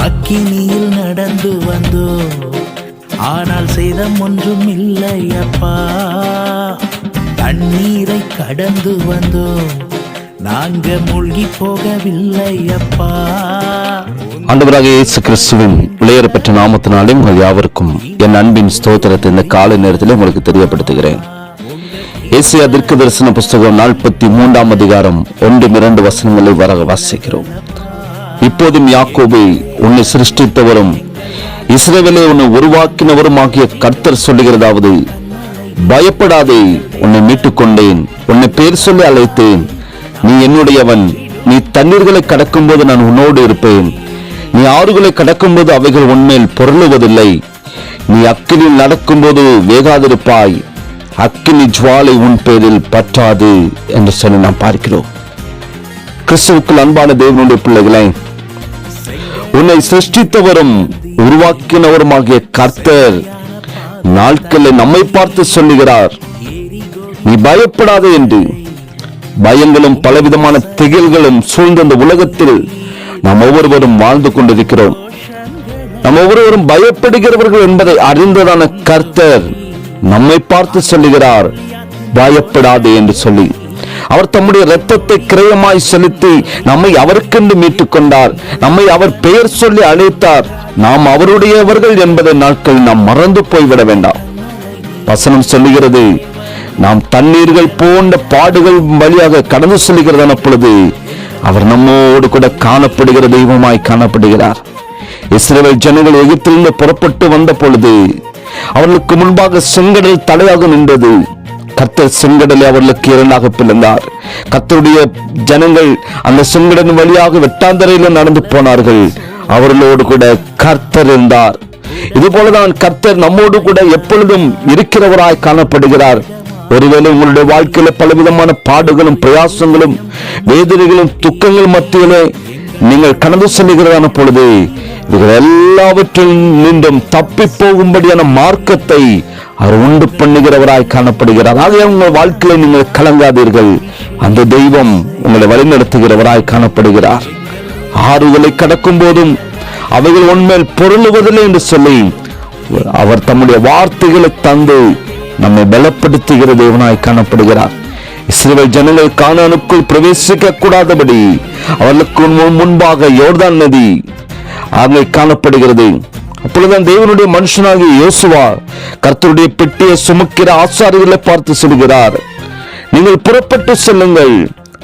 அக்கினியில் நடந்து வந்தோம், ஆனால் சேதம் ஒன்றும் இல்லை அப்பா. தண்ணீரை கடந்து வந்தோம், நாங்க மூழ்கி போகவில்லை அப்பா. ஆண்டவராக இயேசு கிறிஸ்துவின் விலையேறப்பெற்ற நாமத்தினாலே உங்கள் யாவருக்கும் என் அன்பின் ஸ்தோத்திரத்தை இந்த காலை நேரத்தில் உங்களுக்கு தெரியப்படுத்துகிறேன். ஏசாயா தீர்க்கதரிசன புஸ்தகம் 43 அதிகாரம் 1-2 வசனங்களை வாசிக்கிறோம். இப்போதும் யாக்கோபே, உன்னை சிருஷ்டித்தவரும் இஸ்ரவேலை உன்னை உருவாக்கினவருமாகிய கர்த்தர் சொல்லுகிறதாவது, பயப்படாதே, உன்னை மீட்டுக் கொண்டேன், உன்னை பேர் சொல்லி அழைத்தேன், நீ என்னுடையவன். நீ தண்ணீர்களை கடக்கும் போது நான் உன்னோடு இருப்பேன், நீ ஆறுகளை கடக்கும் போது அவைகள் உன்மேல் பொருளுவதில்லை, நீ அக்கினியில் நடக்கும் போது வேகாதிருப்பாய், அக்கினி ஜுவாலை உன் பேரில் பற்றாது என்று சொல்லி நாம் பார்க்கிறோம். கிறிஸ்துவுக்குள் அன்பான தேவனுடைய பிள்ளைகளை, உன்னை சிருஷ்டித்தவரும் உருவாக்கினவருமாகிய கர்த்தர் நாட்களை நம்மை பார்த்து சொல்லுகிறார், நீ பயப்படாதே என்று. பயங்களும் பலவிதமான திகில்களும் சூழ்ந்த இந்த உலகத்தில் நாம் ஒவ்வொருவரும் வாழ்ந்து கொண்டிருக்கிறோம். நாம் ஒவ்வொருவரும் பயப்படுகிறவர்கள் என்பதை அறிந்ததான கர்த்தர் நம்மை பார்த்து சொல்லுகிறார், பயப்படாதே என்று சொல்லி. அவர் தம்முடைய இரத்தத்தை கிரயமாய் செலுத்தி நம்மை அவருக்கென்று மீட்டுக் கொண்டார். நம்மை அவர் பெயர் சொல்லி அழைத்தார். நாம் அவருடையவர்கள் என்பதை நாட்கள் நாம் மறந்து போய்விட வேண்டாம். வசனம் சொல்லுகிறது, நாம் தண்ணீர்கள் போன்ற பாடுகள் வழியாக கடந்து செல்கிறதான பொழுது அவர் நம்மோடு கூட காணப்படுகிற தெய்வமாய் காணப்படுகிறார். இஸ்ரவேல் ஜனங்கள் எகிப்திலிருந்து புறப்பட்டு வந்த பொழுது அவர்களுக்கு முன்பாக செங்கடல் தடையாக நின்றது. கர்த்தர் செங்கடலை அவர்களுக்கு இரண்டாக பிளந்தார். கர்த்தருடைய ஜனங்கள் அந்த செங்கடலின் வழியாக வெட்டாந்தரையில் நடந்து போனார்கள். அவர்களோடு கூட கர்த்தர் இருந்தார். இது போலதான் கர்த்தர் நம்மோடு கூட எப்பொழுதும் இருக்கிறவராய் காணப்படுகிறார். ஒருவேளை உங்களுடைய வாழ்க்கையில பலவிதமான பாடுகளும் பிரயாசங்களும் வேதனைகளும் துக்கங்கள் மத்தியிலே நீங்கள் கடந்து செல்லுகிறதான பொழுது இவர்கள் எல்லாவற்றில் நின்றும் தப்பி போகும்படியான மார்க்கத்தை அவர் உண்டு பண்ணுகிறவராய் காணப்படுகிறார். ஆகவே உங்கள் வாழ்க்கையில நீங்கள் கலங்காதீர்கள். அந்த தெய்வம் உங்களை வழிநடத்துகிறவராய் காணப்படுகிறார். ஆறுகளை கடக்கும் போதும் அவைகள் உண்மையில் பொருளுவதில்லை என்று சொல்லி அவர் தம்முடைய வார்த்தைகளை தந்து நம்மை பலப்படுத்துகிற தேவனாய் காணப்படுகிறார். இஸ்ரவேல் ஜனங்கள் கானானுக்குள் பிரவேசிக்க கூடாதபடி அவர்களுக்கு முன்பாக யோர்தான் நதி அங்கே காணப்படுகிறது. அப்பொழுதுதான் தேவனுடைய மனுஷனாகிய யோசுவா கர்த்தருடைய பெட்டியை சுமக்கிற ஆசாரிகளை பார்த்து சொல்கிறார், நீங்கள் புறப்பட்டு செல்லுங்கள்.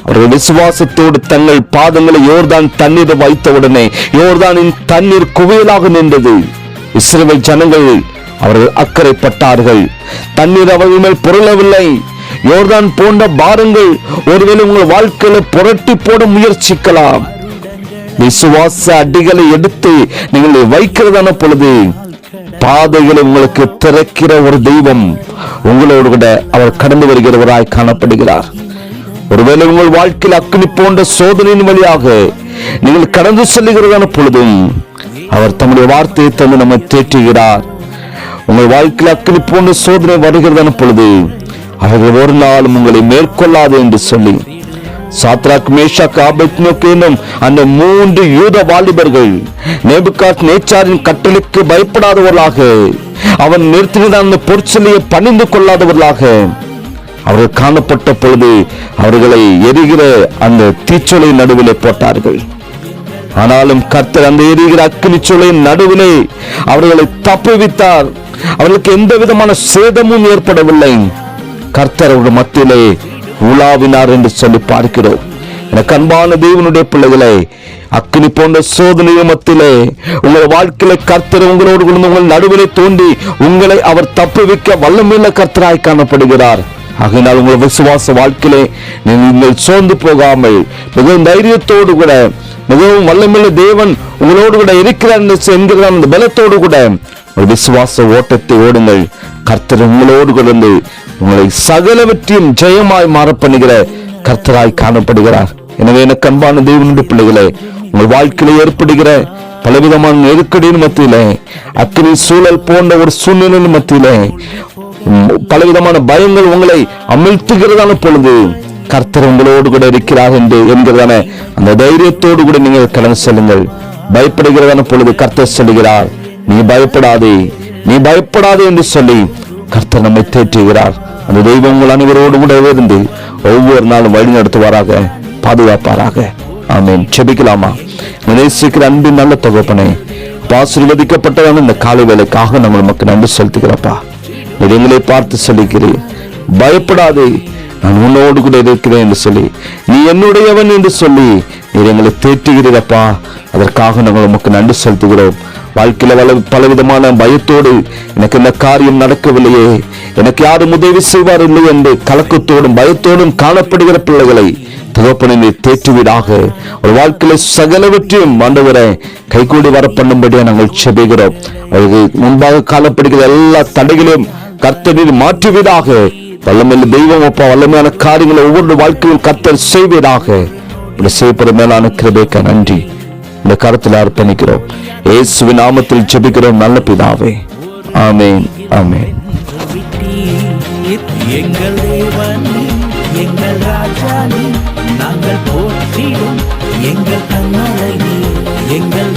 அவர்கள் விசுவாசத்தோடு தங்கள் பாதங்களை யோர்தான் தண்ணீர் வைத்தவுடனே யோர்தானின் தண்ணீர் குவியலாக நின்றது. இஸ்ரவேல் ஜனங்கள் அவர்கள் அக்கறைப்பட்டார்கள். தண்ணீர் அவர்கள் மேல் பொருளவில்லை. யோர்தான் போன்ற பாரங்கள் ஒருவேளை உங்கள் வாழ்க்கையில புரட்டி போட முயற்சிக்கலாம். விசுவாச அடிகளை எடுத்து நீங்கள் வைக்கிறதான பொழுது பாதைகளை உங்களுக்கு திறக்கிற ஒரு தெய்வம் உங்களோடு கூட அவர் கடந்து வருகிறவராய் காணப்படுகிறார். ஒருவேளை உங்கள் வாழ்க்கையில் அக்கினி போன்ற சோதனையின் வழியாக நீங்கள் கடந்து செல்லுகிறதான பொழுதும் அவர் தம்முடைய வார்த்தையை தந்து நம்மை தேற்றுகிறார். உங்கள் வாழ்க்கையில் அக்கினி போன்ற சோதனை வருகிறதான பொழுது அவர்கள் ஒரு நாளும் உங்களை மேற்கொள்ளாது என்று சொல்லி சாத்ராக், மேஷாக், ஆபேத்நேகோ என்னும் அந்த 3 யூத வாலிபர்கள் நேபுகாத்நேச்சாரின் கட்டளைக்கு பயப்படாதவர்களாக, அவன் நிறுத்தின அந்த பொற்சிலையை பணிந்து கொள்ளாதவர்களாக அவர்கள் காணப்பட்ட பொழுது அவர்களை எரிகிற அந்த தீச்சொலை நடுவிலே போட்டார்கள். ஆனாலும் கர்த்தர் அந்த எரிகிற அக்கினி சூளையின் நடுவிலே அவர்களை தப்புவித்தார். அவர்களுக்கு எந்த விதமான சேதமும் ஏற்படவில்லை. கர்த்தர் அவர்கள் மத்தியிலே உலாவினார் என்று சொல்லி பார்க்கிறோம். எனக்கு அன்பான தேவனுடைய பிள்ளைகளே, அக்கினி போன்ற சோதனையும் மத்தியிலே உங்கள் வாழ்க்கையில கர்த்தர் உங்களோடு உங்கள் நடுவிலே தோன்றி உங்களை அவர் தப்புவிக்க வல்லமையுள்ள கர்த்தராய் காணப்படுகிறார். ஆகையினால் உங்கள் விசுவாச வாழ்க்கையிலே நீங்கள் சோர்ந்து போகாமல் மிகவும் தைரியத்தோடு கூட, மிகவும் வல்லமையுள்ள தேவன் உங்களோடு கூட இருக்கிறார் என்கிற அந்த பலத்தோடு கூட ஒரு விசுவாச ஓட்டத்தை ஓடுங்கள். கர்த்தர் உங்களோடு கொண்டு உங்களை சகலவற்றையும் ஜெயமாய் மாற பண்ணுகிற கர்த்தராய் காணப்படுகிறார். எனவே எனக்கு அன்பான தேவனுடைய பிள்ளைகளே, உங்கள் வாழ்க்கையில ஏற்படுகிற பலவிதமான நெருக்கடியின் மத்தியிலே, அக்கினி சூழல் போன்ற ஒரு சூழ்நிலையின் மத்தியிலே பலவிதமான பயங்கள் உங்களை அமிழ்த்துகிறதான பொழுது கர்த்தர் உங்களோடு கூட இருக்கிறார் என்று என்கிறதான அந்த தைரியத்தோடு கூட நீங்கள் கடந்து செல்லுங்கள். பயப்படுகிறதான பொழுது கர்த்தர் சொல்லுகிறார், நீ பயப்படாதே, நீ பயப்படாதே என்று சொல்லி கர்த்தர் நம்மை தேற்றுகிறார். அந்த தெய்வம் உங்கள் அனைவரோடு கூட இருந்து ஒவ்வொரு நாளும் வழி நடத்துவாராக, பாதுகாப்பாராக. ஆமென். செபிக்கலாமா? நேசிக்கிற அன்பின் நல்ல தகப்பனே, ஆசீர்வதிக்கப்பட்டதான இந்த காலை வேலைக்காக நாங்கள் நமக்கு நன்றி செலுத்துகிறப்பா. எங்களை பார்த்து சொல்லிக்கிறேன், பயப்படாதே, நான் உன்னோடு கூட இருக்கிறேன் என்று சொல்லி, நீ என்னுடையவன் என்று சொல்லி நீர் எங்களை தேற்றுகிறப்பா. அதற்காக நாங்கள் உமக்கு நன்றி செலுத்துகிறோம். வாழ்க்கையில பலவிதமான பயத்தோடு எனக்கு இந்த காரியம் நடக்கவில்லையே, எனக்கு யாரும் உதவி செய்வார் இல்லை என்று கலக்கத்தோடும் பயத்தோடும் காணப்படுகிற பிள்ளைகளை தகப்பனை நீர் தேற்றுவீராக. ஒரு வாழ்க்கையில சகலவற்றையும் ஆண்டவரை கைகூடி வர பண்ணும்படியா நாங்கள் செபிக்கிறோம். அதுக்கு முன்பாக காணப்படுகிற எல்லா தடைகளையும் கர்த்தர் மாற்றுவீராக. வல்லமையில் தெய்வம் அப்பா, வல்லமையான காரியங்களை ஒவ்வொரு வாழ்க்கையிலும் கர்த்தர் செய்வீராக. செய்யப்படும் மேலான கிருபைக்கு நன்றி. இந்த கருத்தில் அர்ப்பணிக்கிறோம். இயேசுவின் நாமத்தில் ஜெபிக்கிறோம் நல்ல பிதாவே, ஆமென், ஆமென். எங்கள் தேவன், எங்கள் ராஜா நீ, நாங்கள் போற்றிடும் எங்கள் கண்மலை நீ, எங்கள்